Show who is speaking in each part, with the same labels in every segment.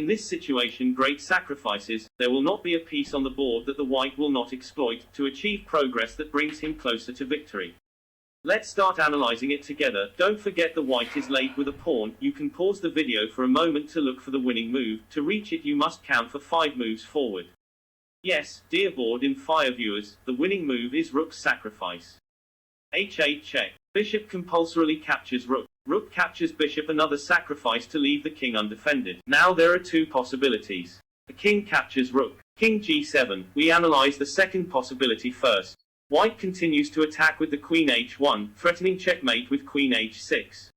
Speaker 1: In this situation, great sacrifices, there will not be a piece on the board that the white will not exploit, to achieve progress that brings him closer to victory. Let's start analyzing it together. Don't forget the white is late with a pawn. You can pause the video for a moment to look for the winning move. To reach it you must count for 5 moves forward. Yes, dear board in fire viewers, the winning move is rook sacrifice. h8 check. Bishop compulsorily captures rook. Rook captures bishop, another sacrifice to leave the king undefended. Now there are 2 possibilities. The king captures rook. King g7. We analyze the second possibility first. White continues to attack with the queen h1, threatening checkmate with queen h6.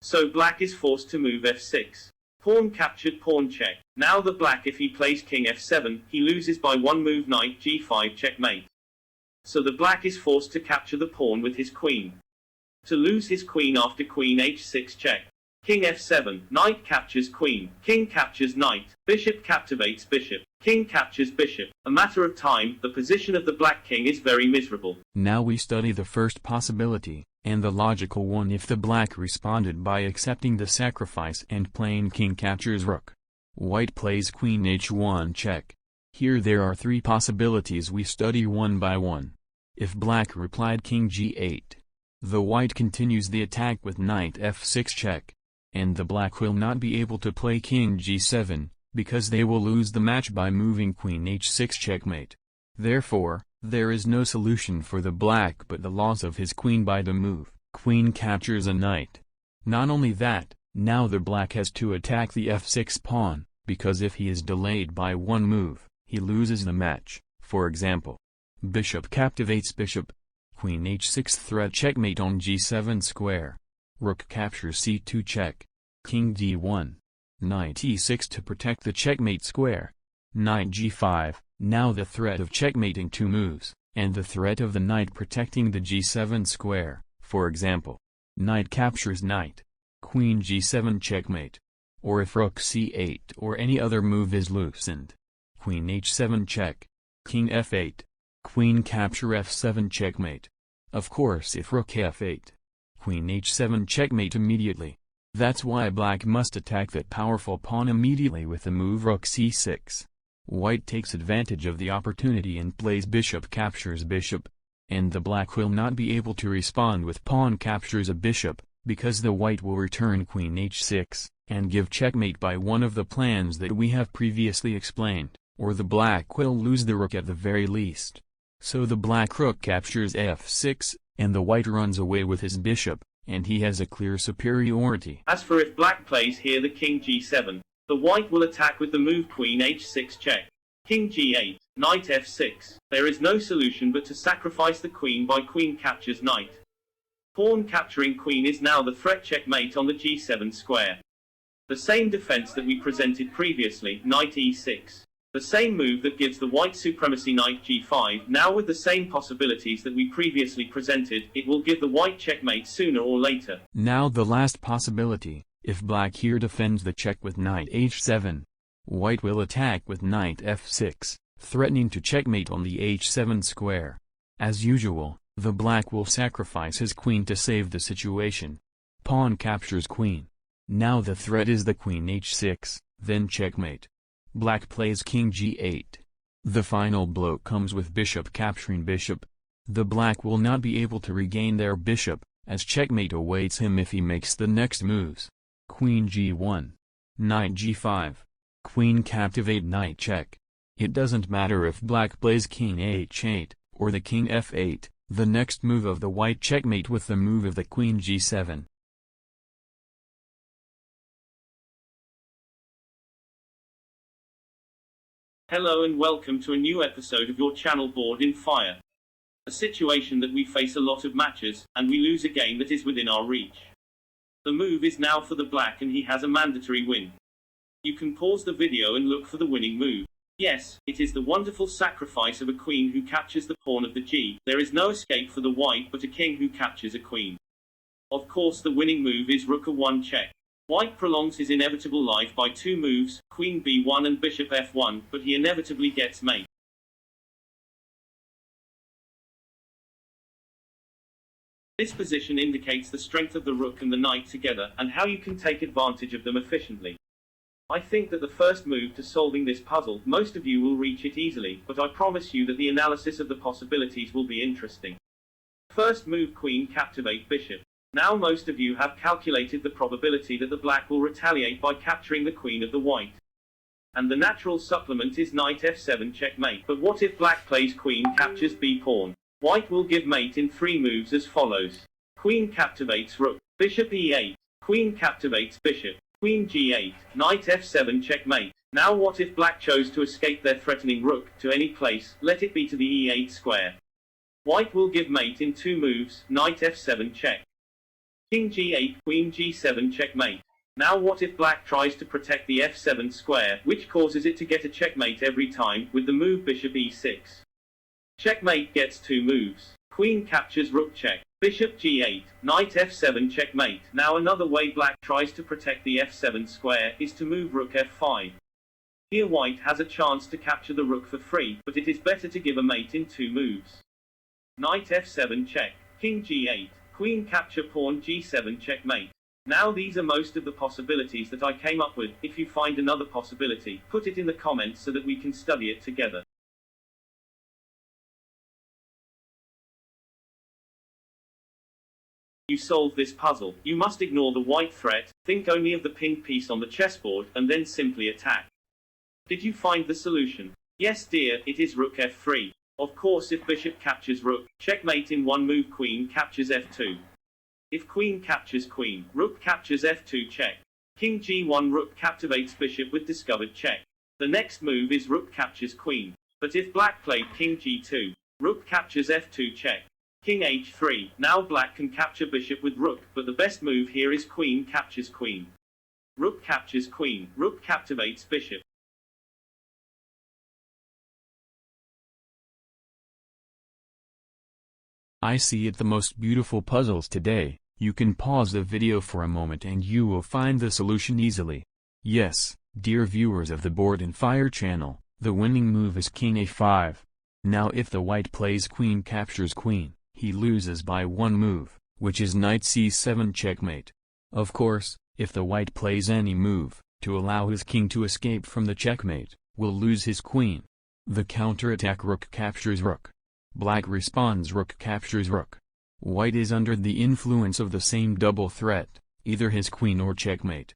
Speaker 1: So black is forced to move f6. Pawn captured, pawn check. Now the black, if he plays king f7, he loses by 1 move, knight g5 checkmate. So the black is forced to capture the pawn with his queen. To lose his queen after queen h6 check. King f7, knight captures queen, king captures knight, bishop captivates bishop, king captures bishop. A matter of time, the position of the black king is very miserable.
Speaker 2: Now we study the first possibility, and the logical one if the black responded by accepting the sacrifice and playing king captures rook. White plays queen h1 check. Here there are 3 possibilities, we study one by one. If black replied king g8, the white continues the attack with knight f6 check. And the black will not be able to play king g7, because they will lose the match by moving queen h6 checkmate. Therefore, there is no solution for the black but the loss of his queen by the move, queen captures a knight. Not only that, now the black has to attack the f6 pawn, because if he is delayed by 1 move, he loses the match. For example, bishop captivates bishop, queen h6 threat checkmate on g7 square. Rook captures c2 check. King d1. Knight e6 to protect the checkmate square. Knight g5, now the threat of checkmating 2 moves, and the threat of the knight protecting the g7 square. For example, knight captures knight. Queen g7 checkmate. Or if rook c8 or any other move is loosened. Queen h7 check. King f8. Queen capture f7 checkmate. Of course if rook f8. Queen h7 checkmate immediately. That's why black must attack that powerful pawn immediately with the move rook c6. White takes advantage of the opportunity and plays bishop captures bishop. And the black will not be able to respond with pawn captures a bishop, because the white will return queen h6, and give checkmate by one of the plans that we have previously explained, or the black will lose the rook at the very least. So the black rook captures f6, and the white runs away with his bishop, and he has a clear superiority.
Speaker 1: As for if black plays here the king g7, the white will attack with the move queen h6 check. King g8, knight f6. There is no solution but to sacrifice the queen by queen captures knight. Pawn capturing queen is now the threat checkmate on the g7 square. The same defense that we presented previously, knight e6. The same move that gives the white supremacy, knight g5, now with the same possibilities that we previously presented, it will give the white checkmate sooner or later.
Speaker 2: Now the last possibility, if black here defends the check with knight h7, white will attack with knight f6, threatening to checkmate on the h7 square. As usual, the black will sacrifice his queen to save the situation. Pawn captures queen. Now the threat is the queen h6, then checkmate. Black plays king g8. The final blow comes with bishop capturing bishop. The black will not be able to regain their bishop, as checkmate awaits him if he makes the next moves. Queen g1. Knight g5. Queen captivate knight check. It doesn't matter if black plays king h8, or the king f8, the next move of the white checkmate with the move of the queen g7.
Speaker 1: Hello and welcome to a new episode of your channel Board in Fire. A situation that we face a lot of matches, and we lose a game that is within our reach. The move is now for the black and he has a mandatory win. You can pause the video and look for the winning move. Yes, it is the wonderful sacrifice of a queen who captures the pawn of the g. There is no escape for the white but a king who captures a queen. Of course the winning move is rook a1 check. White prolongs his inevitable life by 2 moves, queen b1 and bishop f1, but he inevitably gets mate. This position indicates the strength of the rook and the knight together, and how you can take advantage of them efficiently. I think that the first move to solving this puzzle, most of you will reach it easily, but I promise you that the analysis of the possibilities will be interesting. First move, queen captivate bishop. Now most of you have calculated the probability that the black will retaliate by capturing the queen of the white. And the natural supplement is knight f7 checkmate. But what if black plays queen captures b pawn? White will give mate in 3 moves as follows. Queen captivates rook, bishop e8, queen captivates bishop, queen g8, knight f7 checkmate. Now what if black chose to escape their threatening rook to any place, let it be to the e8 square? White will give mate in 2 moves, knight f7 check. King g8, queen g7 checkmate. Now what if black tries to protect the f7 square, which causes it to get a checkmate every time, with the move bishop e6. Checkmate gets 2 moves. Queen captures rook check. Bishop g8, knight f7 checkmate. Now another way black tries to protect the f7 square is to move rook f5. Here white has a chance to capture the rook for free, but it is better to give a mate in 2 moves. Knight f7 check, king g8, queen capture pawn g7 checkmate. Now these are most of the possibilities that I came up with. If you find another possibility, put it in the comments so that we can study it together. You solve this puzzle, you must ignore the white threat, think only of the pink piece on the chessboard, and then simply attack. Did you find the solution? Yes dear, it is rook f3. Of course if bishop captures rook, checkmate in 1 move, queen captures f2. If queen captures queen, rook captures f2 check. King g1, rook captivates bishop with discovered check. The next move is rook captures queen. But if black played king g2, rook captures f2 check. King h3, now black can capture bishop with rook, but the best move here is queen captures queen. Rook captures queen, rook captivates bishop.
Speaker 2: I see it the most beautiful puzzles today. You can pause the video for a moment and you will find the solution easily. Yes, dear viewers of the Board and Fire channel, the winning move is king a5. Now if the white plays queen captures queen, he loses by 1 move, which is knight c7 checkmate. Of course, if the white plays any move, to allow his king to escape from the checkmate, will lose his queen. The counterattack rook captures rook. Black responds rook captures rook. White is under the influence of the same double threat, either his queen or checkmate.